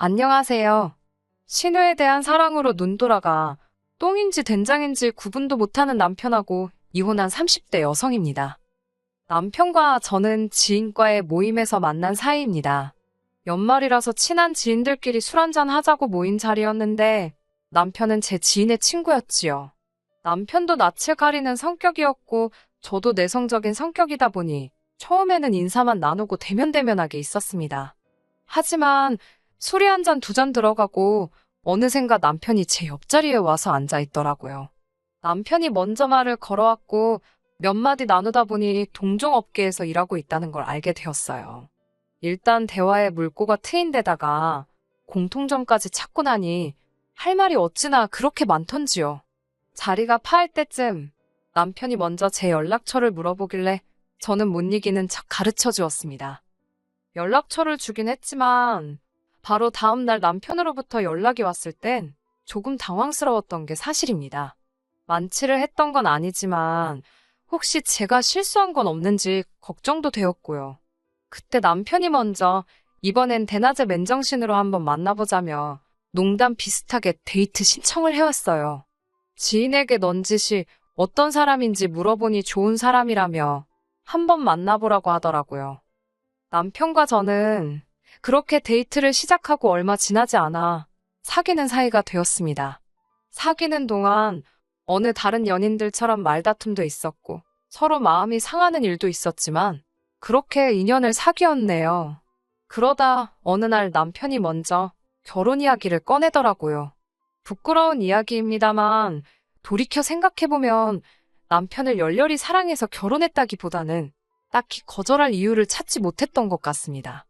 안녕하세요. 신우에 대한 사랑으로 눈돌아가 똥인지 된장인지 구분도 못하는 남편하고 이혼한 30대 여성입니다. 남편과 저는 지인과의 모임에서 만난 사이입니다. 연말이라서 친한 지인들끼리 술 한잔 하자고 모인 자리였는데 남편은 제 지인의 친구였지요. 남편도 낯을 가리는 성격이었고 저도 내성적인 성격이다 보니 처음에는 인사만 나누고 대면대면하게 있었습니다. 하지만 술이 한 잔 두 잔 들어가고 어느샌가 남편이 제 옆자리에 와서 앉아 있더라고요. 남편이 먼저 말을 걸어왔고 몇 마디 나누다 보니 동종업계에서 일하고 있다는 걸 알게 되었어요. 일단 대화에 물꼬가 트인 데다가 공통점까지 찾고 나니 할 말이 어찌나 그렇게 많던지요. 자리가 파할 때쯤 남편이 먼저 제 연락처를 물어보길래 저는 못 이기는 척 가르쳐 주었습니다. 연락처를 주긴 했지만 바로 다음 날 남편으로부터 연락이 왔을 땐 조금 당황스러웠던 게 사실입니다. 만취를 했던 건 아니지만 혹시 제가 실수한 건 없는지 걱정도 되었고요. 그때 남편이 먼저 이번엔 대낮에 맨정신으로 한번 만나보자며 농담 비슷하게 데이트 신청을 해왔어요. 지인에게 넌지시 어떤 사람인지 물어보니 좋은 사람이라며 한번 만나보라고 하더라고요. 남편과 저는 그렇게 데이트를 시작하고 얼마 지나지 않아 사귀는 사이가 되었습니다. 사귀는 동안 어느 다른 연인들처럼 말다툼도 있었고 서로 마음이 상하는 일도 있었지만 그렇게 인연을 사귀었네요. 그러다 어느 날 남편이 먼저 결혼 이야기를 꺼내더라고요. 부끄러운 이야기입니다만 돌이켜 생각해보면 남편을 열렬히 사랑해서 결혼했다기보다는 딱히 거절할 이유를 찾지 못했던 것 같습니다.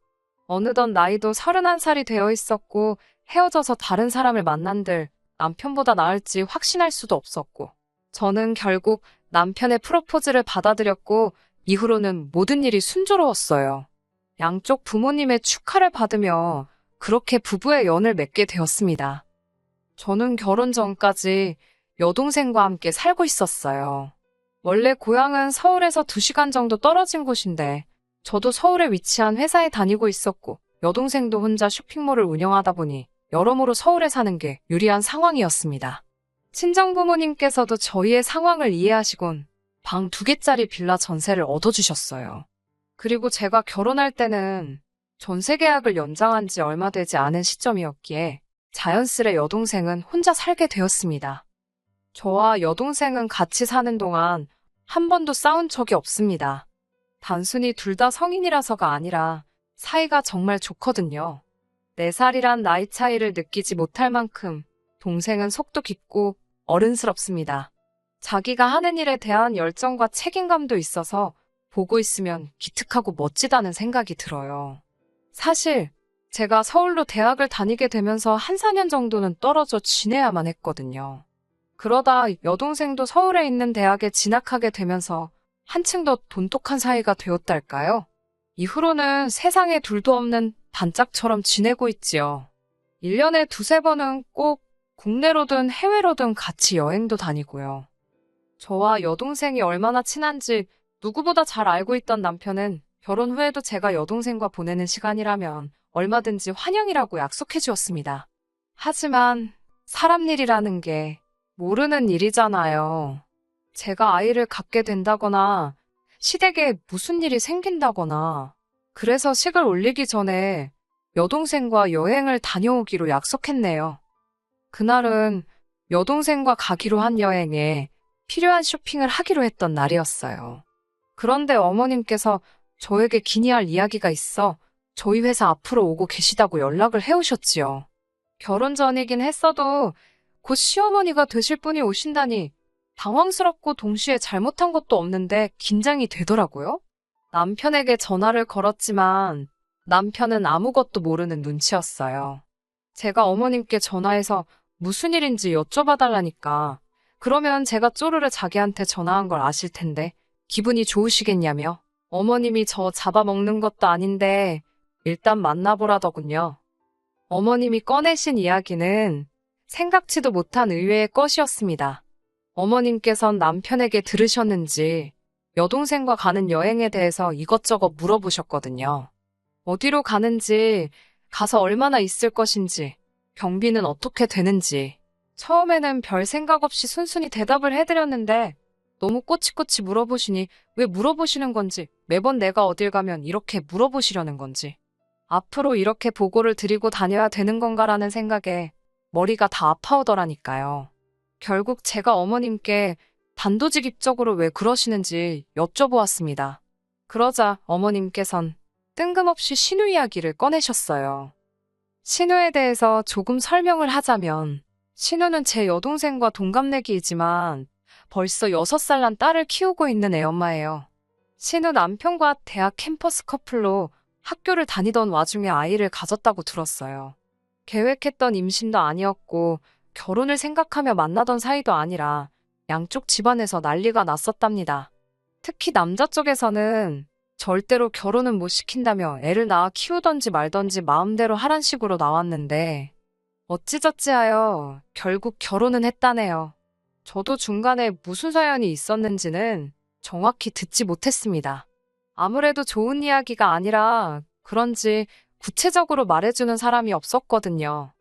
어느덧 나이도 31살이 되어 있었고 헤어져서 다른 사람을 만난들 남편보다 나을지 확신할 수도 없었고 저는 결국 남편의 프로포즈를 받아들였고 이후로는 모든 일이 순조로웠어요. 양쪽 부모님의 축하를 받으며 그렇게 부부의 연을 맺게 되었습니다. 저는 결혼 전까지 여동생과 함께 살고 있었어요. 원래 고향은 서울에서 2시간 정도 떨어진 곳인데 저도 서울에 위치한 회사에 다니고 있었고 여동생도 혼자 쇼핑몰을 운영하다 보니 여러모로 서울에 사는 게 유리한 상황이었습니다. 친정부모님께서도 저희의 상황을 이해하시곤 방 2개짜리 빌라 전세를 얻어주셨어요. 그리고 제가 결혼할 때는 전세 계약을 연장한 지 얼마 되지 않은 시점이었기에 자연스레 여동생은 혼자 살게 되었습니다. 저와 여동생은 같이 사는 동안 한 번도 싸운 적이 없습니다. 단순히 둘 다 성인이라서가 아니라 사이가 정말 좋거든요. 4살이란 나이 차이를 느끼지 못할 만큼 동생은 속도 깊고 어른스럽습니다. 자기가 하는 일에 대한 열정과 책임감도 있어서 보고 있으면 기특하고 멋지다는 생각이 들어요. 사실 제가 서울로 대학을 다니게 되면서 한 4년 정도는 떨어져 지내야만 했거든요. 그러다 여동생도 서울에 있는 대학에 진학하게 되면서 한층 더 돈독한 사이가 되었달까요? 이후로는 세상에 둘도 없는 반짝처럼 지내고 있지요. 1년에 2~3번은 꼭 국내로든 해외로든 같이 여행도 다니고요. 저와 여동생이 얼마나 친한지 누구보다 잘 알고 있던 남편은 결혼 후에도 제가 여동생과 보내는 시간이라면 얼마든지 환영이라고 약속해 주었습니다. 하지만 사람 일이라는 게 모르는 일이잖아요. 제가 아이를 갖게 된다거나 시댁에 무슨 일이 생긴다거나 그래서 식을 올리기 전에 여동생과 여행을 다녀오기로 약속했네요. 그날은 여동생과 가기로 한 여행에 필요한 쇼핑을 하기로 했던 날이었어요. 그런데 어머님께서 저에게 기니할 이야기가 있어 저희 회사 앞으로 오고 계시다고 연락을 해오셨지요. 결혼 전이긴 했어도 곧 시어머니가 되실 분이 오신다니 당황스럽고 동시에 잘못한 것도 없는데 긴장이 되더라고요. 남편에게 전화를 걸었지만 남편은 아무것도 모르는 눈치였어요. 제가 어머님께 전화해서 무슨 일인지 여쭤봐달라니까 그러면 제가 쪼르르 자기한테 전화한 걸 아실 텐데 기분이 좋으시겠냐며 어머님이 저 잡아먹는 것도 아닌데 일단 만나보라더군요. 어머님이 꺼내신 이야기는 생각지도 못한 의외의 것이었습니다. 어머님께선 남편에게 들으셨는지 여동생과 가는 여행에 대해서 이것저것 물어보셨거든요. 어디로 가는지, 가서 얼마나 있을 것인지, 경비는 어떻게 되는지. 처음에는 별 생각 없이 순순히 대답을 해드렸는데 너무 꼬치꼬치 물어보시니 왜 물어보시는 건지, 매번 내가 어딜 가면 이렇게 물어보시려는 건지, 앞으로 이렇게 보고를 드리고 다녀야 되는 건가라는 생각에 머리가 다 아파오더라니까요. 결국 제가 어머님께 단도직입적으로 왜 그러시는지 여쭤보았습니다. 그러자 어머님께선 뜬금없이 신우 이야기를 꺼내셨어요. 신우에 대해서 조금 설명을 하자면, 신우는 제 여동생과 동갑내기이지만 벌써 6살 난 딸을 키우고 있는 애엄마예요. 신우 남편과 대학 캠퍼스 커플로 학교를 다니던 와중에 아이를 가졌다고 들었어요. 계획했던 임신도 아니었고 결혼을 생각하며 만나던 사이도 아니라 양쪽 집안에서 난리가 났었답니다. 특히 남자 쪽에서는 절대로 결혼은 못 시킨다며 애를 낳아 키우던지 말던지 마음대로 하란 식으로 나왔는데, 어찌저찌하여 결국 결혼은 했다네요. 저도 중간에 무슨 사연이 있었는지는 정확히 듣지 못했습니다. 아무래도 좋은 이야기가 아니라 그런지 구체적으로 말해주는 사람이 없었거든요.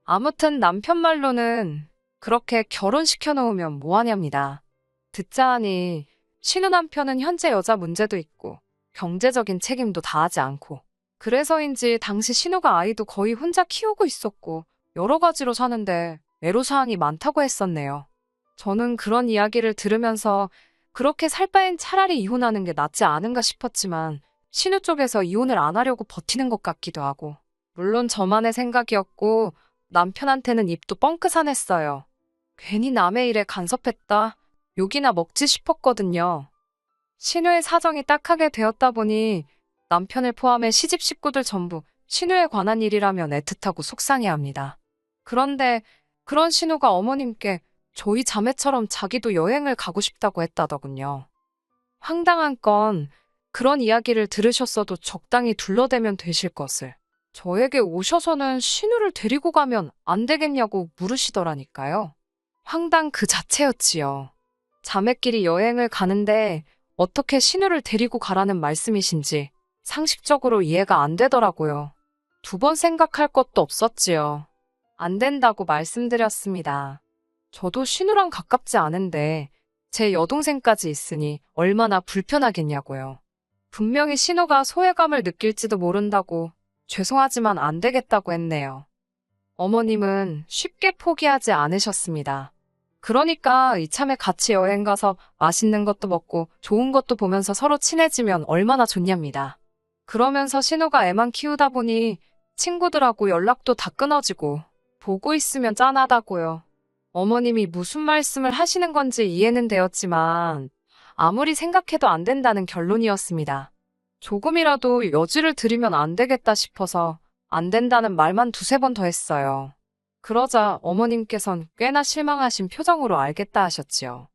아무튼 남편 말로는 그렇게 결혼시켜 놓으면 뭐하냐입니다. 듣자 하니 신우 남편은 현재 여자 문제도 있고 경제적인 책임도 다하지 않고, 그래서인지 당시 신우가 아이도 거의 혼자 키우고 있었고 여러 가지로 사는데 애로사항이 많다고 했었네요. 저는 그런 이야기를 들으면서 그렇게 살 바엔 차라리 이혼하는 게 낫지 않은가 싶었지만 신우 쪽에서 이혼을 안 하려고 버티는 것 같기도 하고, 물론 저만의 생각이었고 남편한테는 입도 뻥끗하냈어요. 괜히 남의 일에 간섭했다, 욕이나 먹지 싶었거든요. 신우의 사정이 딱하게 되었다 보니 남편을 포함해 시집 식구들 전부 신우에 관한 일이라면 애틋하고 속상해합니다. 그런데 그런 신우가 어머님께 저희 자매처럼 자기도 여행을 가고 싶다고 했다더군요. 황당한 건 그런 이야기를 들으셨어도 적당히 둘러대면 되실 것을 저에게 오셔서는 신우를 데리고 가면 안 되겠냐고 물으시더라니까요. 황당 그 자체였지요. 자매끼리 여행을 가는데 어떻게 신우를 데리고 가라는 말씀이신지 상식적으로 이해가 안 되더라고요. 2번 생각할 것도 없었지요. 안 된다고 말씀드렸습니다. 저도 신우랑 가깝지 않은데 제 여동생까지 있으니 얼마나 불편하겠냐고요. 분명히 신우가 소외감을 느낄지도 모른다고 죄송하지만 안 되겠다고 했네요. 어머님은 쉽게 포기하지 않으셨습니다. 그러니까 이참에 같이 여행 가서 맛있는 것도 먹고 좋은 것도 보면서 서로 친해지면 얼마나 좋냐입니다. 그러면서 신우가 애만 키우다 보니 친구들하고 연락도 다 끊어지고 보고 있으면 짠하다고요. 어머님이 무슨 말씀을 하시는 건지 이해는 되었지만 아무리 생각해도 안 된다는 결론이었습니다. 조금이라도 여지를 드리면 안 되겠다 싶어서 안 된다는 말만 2-3번 더 했어요. 그러자 어머님께선 꽤나 실망하신 표정으로 알겠다 하셨지요.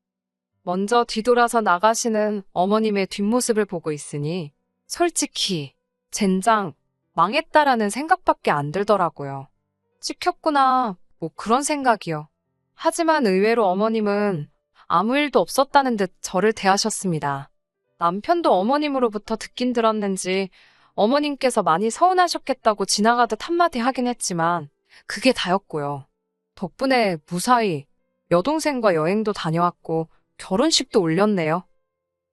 먼저 뒤돌아서 나가시는 어머님의 뒷모습을 보고 있으니 솔직히 젠장 망했다라는 생각밖에 안 들더라고요. 찍혔구나, 뭐 그런 생각이요. 하지만 의외로 어머님은 아무 일도 없었다는 듯 저를 대하셨습니다. 남편도 어머님으로부터 듣긴 들었는지 어머님께서 많이 서운하셨겠다고 지나가듯 한마디 하긴 했지만 그게 다였고요. 덕분에 무사히 여동생과 여행도 다녀왔고 결혼식도 올렸네요.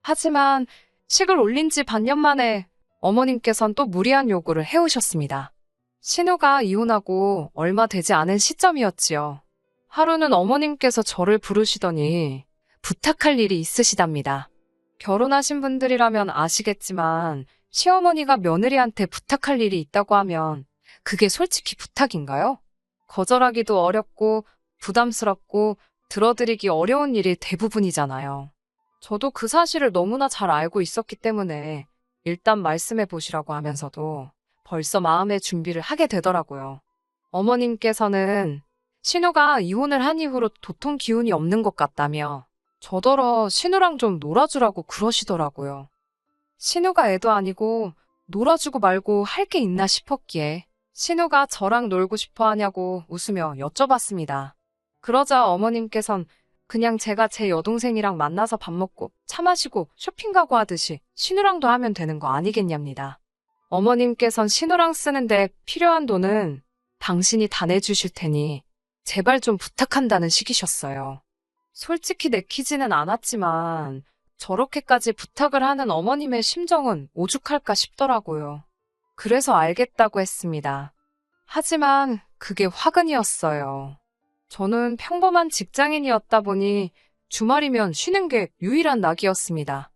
하지만 식을 올린 지 반년 만에 어머님께선 또 무리한 요구를 해오셨습니다. 신우가 이혼하고 얼마 되지 않은 시점이었지요. 하루는 어머님께서 저를 부르시더니 부탁할 일이 있으시답니다. 결혼하신 분들이라면 아시겠지만 시어머니가 며느리한테 부탁할 일이 있다고 하면 그게 솔직히 부탁인가요? 거절하기도 어렵고 부담스럽고 들어드리기 어려운 일이 대부분이잖아요. 저도 그 사실을 너무나 잘 알고 있었기 때문에 일단 말씀해 보시라고 하면서도 벌써 마음의 준비를 하게 되더라고요. 어머님께서는 신우가 이혼을 한 이후로 도통 기운이 없는 것 같다며 저더러 신우랑 좀 놀아주라고 그러시더라고요. 신우가 애도 아니고 놀아주고 말고 할 게 있나 싶었기에 신우가 저랑 놀고 싶어 하냐고 웃으며 여쭤봤습니다. 그러자 어머님께선 그냥 제가 제 여동생이랑 만나서 밥 먹고 차 마시고 쇼핑 가고 하듯이 신우랑도 하면 되는 거 아니겠냐입니다. 어머님께선 신우랑 쓰는데 필요한 돈은 당신이 다 내주실 테니 제발 좀 부탁한다는 식이셨어요. 솔직히 내키지는 않았지만 저렇게까지 부탁을 하는 어머님의 심정은 오죽할까 싶더라고요. 그래서 알겠다고 했습니다. 하지만 그게 화근이었어요. 저는 평범한 직장인이었다 보니 주말이면 쉬는 게 유일한 낙이었습니다.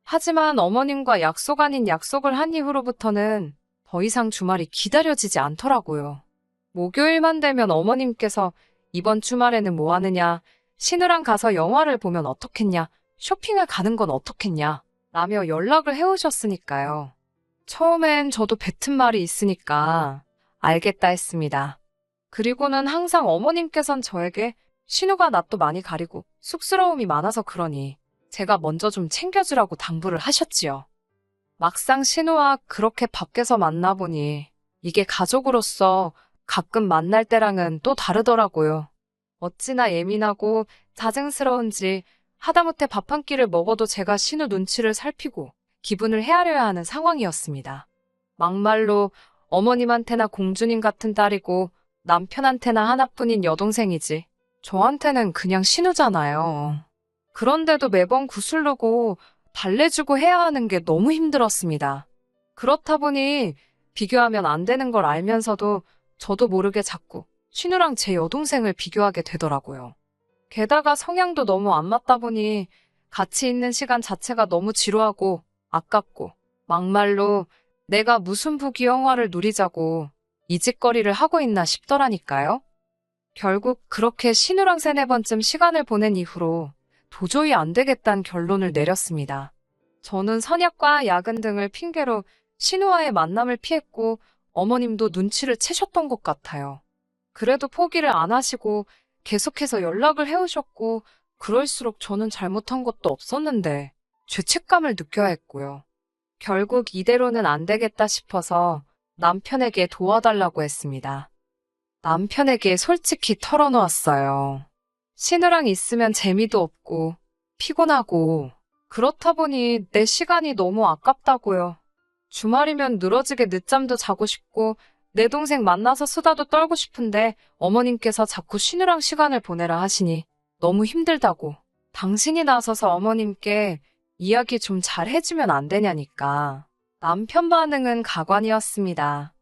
하지만 어머님과 약속 아닌 약속을 한 이후로부터는 더 이상 주말이 기다려지지 않더라고요. 목요일만 되면 어머님께서 이번 주말에는 뭐 하느냐, 신우랑 가서 영화를 보면 어떻겠냐, 쇼핑을 가는 건 어떻겠냐, 라며 연락을 해오셨으니까요. 처음엔 저도 뱉은 말이 있으니까 알겠다 했습니다. 그리고는 항상 어머님께선 저에게 신우가 낯도 많이 가리고 쑥스러움이 많아서 그러니 제가 먼저 좀 챙겨주라고 당부를 하셨지요. 막상 신우와 그렇게 밖에서 만나보니 이게 가족으로서 가끔 만날 때랑은 또 다르더라고요. 어찌나 예민하고 자증스러운지 하다못해 밥 한 끼를 먹어도 제가 신우 눈치를 살피고 기분을 헤아려야 하는 상황이었습니다. 막말로 어머님한테나 공주님 같은 딸이고 남편한테나 하나뿐인 여동생이지 저한테는 그냥 신우잖아요. 그런데도 매번 구슬르고 달래주고 해야 하는 게 너무 힘들었습니다. 그렇다 보니 비교하면 안 되는 걸 알면서도 저도 모르게 자꾸 신우랑 제 여동생을 비교하게 되더라고요. 게다가 성향도 너무 안 맞다 보니 같이 있는 시간 자체가 너무 지루하고 아깝고 막말로 내가 무슨 부귀영화를 누리자고 이 짓거리를 하고 있나 싶더라니까요. 결국 그렇게 신우랑 3-4번쯤 시간을 보낸 이후로 도저히 안 되겠다는 결론을 내렸습니다. 저는 선약과 야근 등을 핑계로 신우와의 만남을 피했고 어머님도 눈치를 채셨던 것 같아요. 그래도 포기를 안 하시고 계속해서 연락을 해오셨고 그럴수록 저는 잘못한 것도 없었는데 죄책감을 느껴야 했고요. 결국 이대로는 안 되겠다 싶어서 남편에게 도와달라고 했습니다. 남편에게 솔직히 털어놓았어요. 신우랑 있으면 재미도 없고 피곤하고 그렇다 보니 내 시간이 너무 아깝다고요. 주말이면 늘어지게 늦잠도 자고 싶고 내 동생 만나서 수다도 떨고 싶은데 어머님께서 자꾸 신우랑 시간을 보내라 하시니 너무 힘들다고 당신이 나서서 어머님께 이야기 좀 잘 해주면 안 되냐니까. 남편 반응은 가관이었습니다.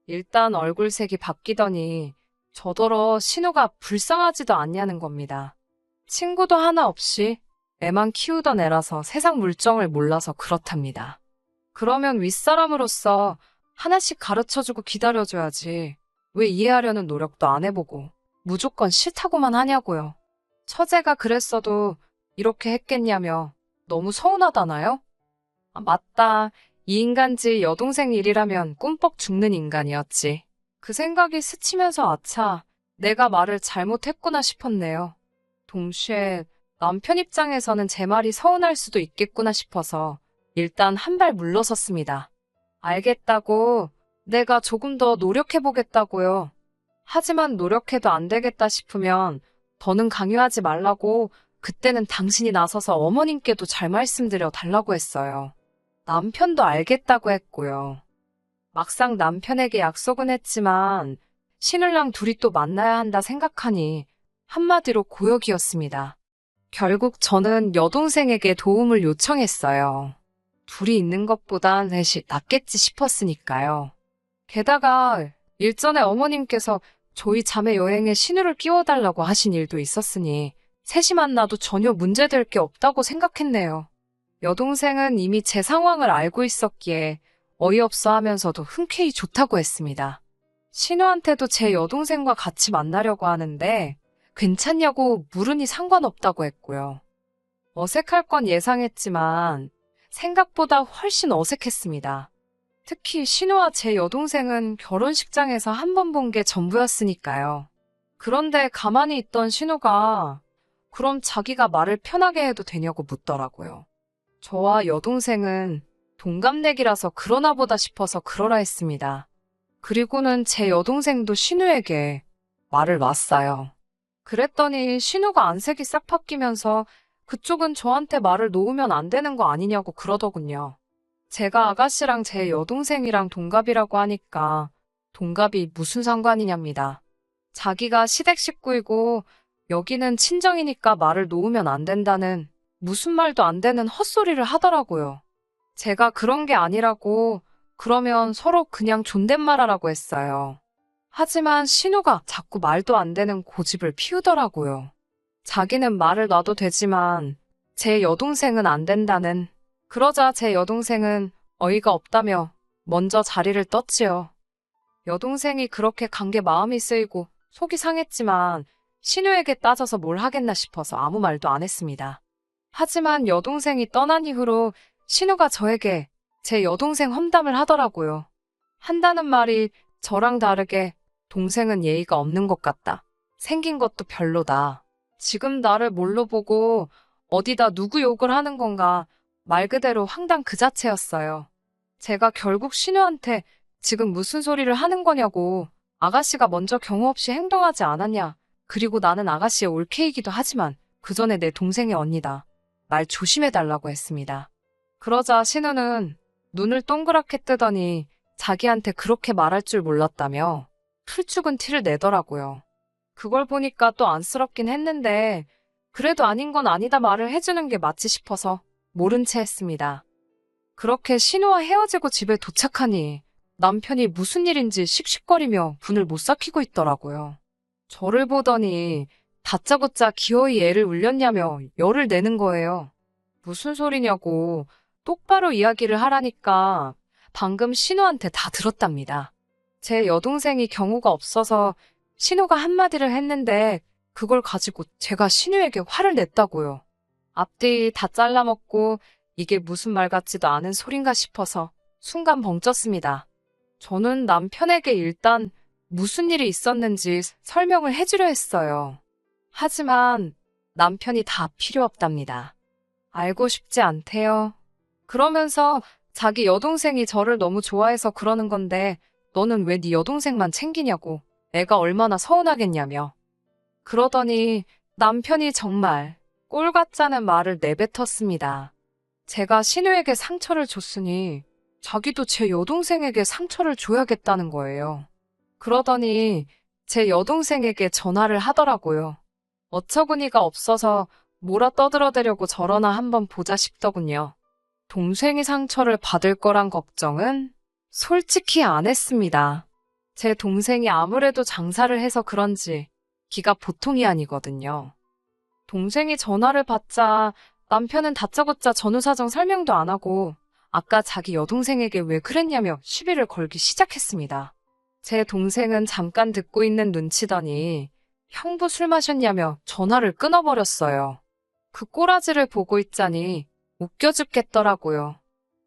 일단 얼굴색이 바뀌더니 저더러 신우가 불쌍하지도 않냐는 겁니다. 친구도 하나 없이 애만 키우던 애라서 세상 물정을 몰라서 그렇답니다. 그러면 윗사람으로서 하나씩 가르쳐주고 기다려줘야지 왜 이해하려는 노력도 안 해보고 무조건 싫다고만 하냐고요. 처제가 그랬어도 이렇게 했겠냐며 너무 서운하다나요? 아, 맞다. 이 인간지 여동생 일이라면 꿈뻑 죽는 인간이었지. 그 생각이 스치면서 아차, 내가 말을 잘못했구나 싶었네요. 동시에 남편 입장에서는 제 말이 서운할 수도 있겠구나 싶어서 일단 한 발 물러섰습니다. 알겠다고, 내가 조금 더 노력해보겠다고요. 하지만 노력해도 안 되겠다 싶으면 더는 강요하지 말라고 그때는 당신이 나서서 어머님께도 잘 말씀드려 달라고 했어요. 남편도 알겠다고 했고요. 막상 남편에게 약속은 했지만 신우랑 둘이 또 만나야 한다 생각하니 한마디로 고역이었습니다. 결국 저는 여동생에게 도움을 요청했어요. 둘이 있는 것보단 넷이 낫겠지 싶었으니까요. 게다가 일전에 어머님께서 저희 자매 여행에 신우를 끼워달라고 하신 일도 있었으니 셋이 만나도 전혀 문제될 게 없다고 생각했네요. 여동생은 이미 제 상황을 알고 있었기에 어이없어 하면서도 흔쾌히 좋다고 했습니다. 신우한테도 제 여동생과 같이 만나려고 하는데 괜찮냐고 물으니 상관없다고 했고요. 어색할 건 예상했지만 생각보다 훨씬 어색했습니다. 특히 신우와 제 여동생은 결혼식장에서 한 번 본 게 전부였으니까요. 그런데 가만히 있던 신우가 그럼 자기가 말을 편하게 해도 되냐고 묻더라고요. 저와 여동생은 동갑내기라서 그러나 보다 싶어서 그러라 했습니다. 그리고는 제 여동생도 신우에게 말을 놨어요. 그랬더니 신우가 안색이 싹 바뀌면서 그쪽은 저한테 말을 놓으면 안 되는 거 아니냐고 그러더군요. 제가 아가씨랑 제 여동생이랑 동갑이라고 하니까 동갑이 무슨 상관이냐입니다. 자기가 시댁 식구이고 여기는 친정이니까 말을 놓으면 안 된다는 무슨 말도 안 되는 헛소리를 하더라고요. 제가 그런 게 아니라고 그러면 서로 그냥 존댓말하라고 했어요. 하지만 신우가 자꾸 말도 안 되는 고집을 피우더라고요. 자기는 말을 놔도 되지만 제 여동생은 안 된다는. 그러자 제 여동생은 어이가 없다며 먼저 자리를 떴지요. 여동생이 그렇게 간 게 마음이 쓰이고 속이 상했지만 신우에게 따져서 뭘 하겠나 싶어서 아무 말도 안 했습니다. 하지만 여동생이 떠난 이후로 신우가 저에게 제 여동생 험담을 하더라고요. 한다는 말이 저랑 다르게 동생은 예의가 없는 것 같다. 생긴 것도 별로다. 지금 나를 뭘로 보고 어디다 누구 욕을 하는 건가. 말 그대로 황당 그 자체였어요. 제가 결국 신우한테 지금 무슨 소리를 하는 거냐고, 아가씨가 먼저 경우 없이 행동하지 않았냐. 그리고 나는 아가씨의 올케이기도 하지만 그 전에 내 동생의 언니다. 말 조심해달라고 했습니다. 그러자 신우는 눈을 동그랗게 뜨더니 자기한테 그렇게 말할 줄 몰랐다며 풀죽은 티를 내더라고요. 그걸 보니까 또 안쓰럽긴 했는데 그래도 아닌 건 아니다 말을 해주는 게 맞지 싶어서 모른 채 했습니다. 그렇게 신우와 헤어지고 집에 도착하니 남편이 무슨 일인지 씩씩거리며 분을 못 삭히고 있더라고요. 저를 보더니 다짜고짜 기어이 애를 울렸냐며 열을 내는 거예요. 무슨 소리냐고 똑바로 이야기를 하라니까 방금 신우한테 다 들었답니다. 제 여동생이 경우가 없어서 신우가 한마디를 했는데 그걸 가지고 제가 신우에게 화를 냈다고요. 앞뒤 다 잘라먹고 이게 무슨 말 같지도 않은 소린가 싶어서 순간 벙쪘습니다. 저는 남편에게 일단 무슨 일이 있었는지 설명을 해주려 했어요. 하지만 남편이 다 필요 없답니다. 알고 싶지 않대요. 그러면서 자기 여동생이 저를 너무 좋아해서 그러는 건데 너는 왜 네 여동생만 챙기냐고, 애가 얼마나 서운하겠냐며. 그러더니 남편이 정말 꼴 같자는 말을 내뱉었습니다. 제가 신우에게 상처를 줬으니 자기도 제 여동생에게 상처를 줘야겠다는 거예요. 그러더니 제 여동생에게 전화를 하더라고요. 어처구니가 없어서 뭐라 떠들어대려고 저러나 한번 보자 싶더군요. 동생이 상처를 받을 거란 걱정은 솔직히 안 했습니다. 제 동생이 아무래도 장사를 해서 그런지 기가 보통이 아니거든요. 동생이 전화를 받자 남편은 다짜고짜 전후 사정 설명도 안 하고 아까 자기 여동생에게 왜 그랬냐며 시비를 걸기 시작했습니다. 제 동생은 잠깐 듣고 있는 눈치더니 형부 술 마셨냐며 전화를 끊어버렸어요. 그 꼬라지를 보고 있자니 웃겨 죽겠더라고요.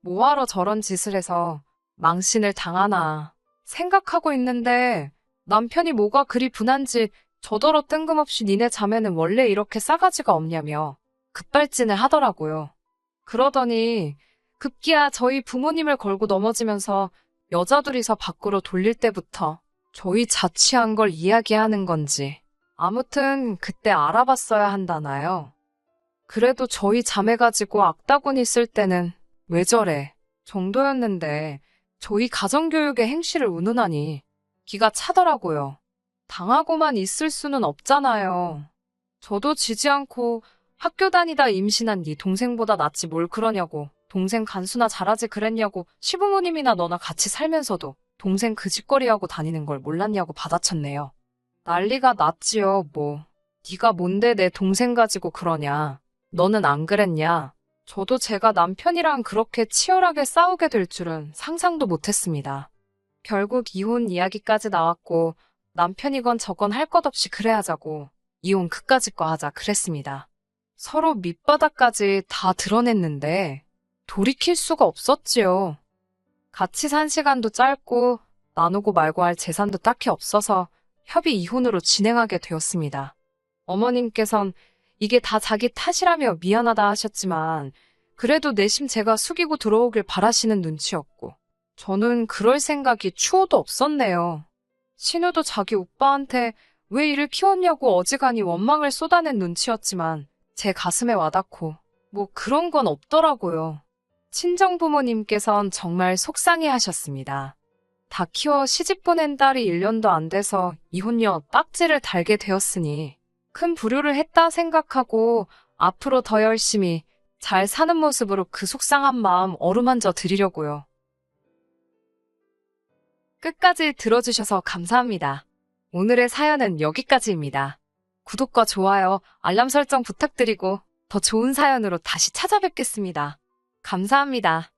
뭐하러 저런 짓을 해서 망신을 당하나 생각하고 있는데 남편이 뭐가 그리 분한지 저더러 뜬금없이 니네 자매는 원래 이렇게 싸가지가 없냐며 급발진을 하더라고요. 그러더니 급기야 저희 부모님을 걸고 넘어지면서 여자 둘이서 밖으로 돌릴 때부터 저희 자취한 걸 이야기하는 건지 아무튼 그때 알아봤어야 한다나요. 그래도 저희 자매 가지고 악다구니 쓸 때는 왜 저래 정도였는데 저희 가정교육의 행실을 운운하니 기가 차더라고요. 당하고만 있을 수는 없잖아요. 저도 지지 않고 학교 다니다 임신한 네 동생보다 낫지 뭘 그러냐고, 동생 간수나 잘하지 그랬냐고, 시부모님이나 너나 같이 살면서도 동생 그 짓거리하고 다니는 걸 몰랐냐고 받아쳤네요. 난리가 났지요. 뭐 네가 뭔데 내 동생 가지고 그러냐, 너는 안 그랬냐. 저도 제가 남편이랑 그렇게 치열하게 싸우게 될 줄은 상상도 못했습니다. 결국 이혼 이야기까지 나왔고 남편이건 저건 할 것 없이 그래 하자고 이혼 그까짓 거 하자 그랬습니다. 서로 밑바닥까지 다 드러냈는데 돌이킬 수가 없었지요. 같이 산 시간도 짧고 나누고 말고 할 재산도 딱히 없어서 협의 이혼으로 진행하게 되었습니다. 어머님께선 이게 다 자기 탓이라며 미안하다 하셨지만 그래도 내심 제가 숙이고 들어오길 바라시는 눈치였고 저는 그럴 생각이 추호도 없었네요. 신우도 자기 오빠한테 왜 이를 키웠냐고 어지간히 원망을 쏟아낸 눈치였지만 제 가슴에 와닿고 뭐 그런 건 없더라고요. 친정부모님께선 정말 속상해 하셨습니다. 다 키워 시집 보낸 딸이 1년도 안 돼서 이혼녀 딱지를 달게 되었으니 큰 불효를 했다 생각하고 앞으로 더 열심히 잘 사는 모습으로 그 속상한 마음 어루만져 드리려고요. 끝까지 들어주셔서 감사합니다. 오늘의 사연은 여기까지입니다. 구독과 좋아요, 알람 설정 부탁드리고 더 좋은 사연으로 다시 찾아뵙겠습니다. 감사합니다.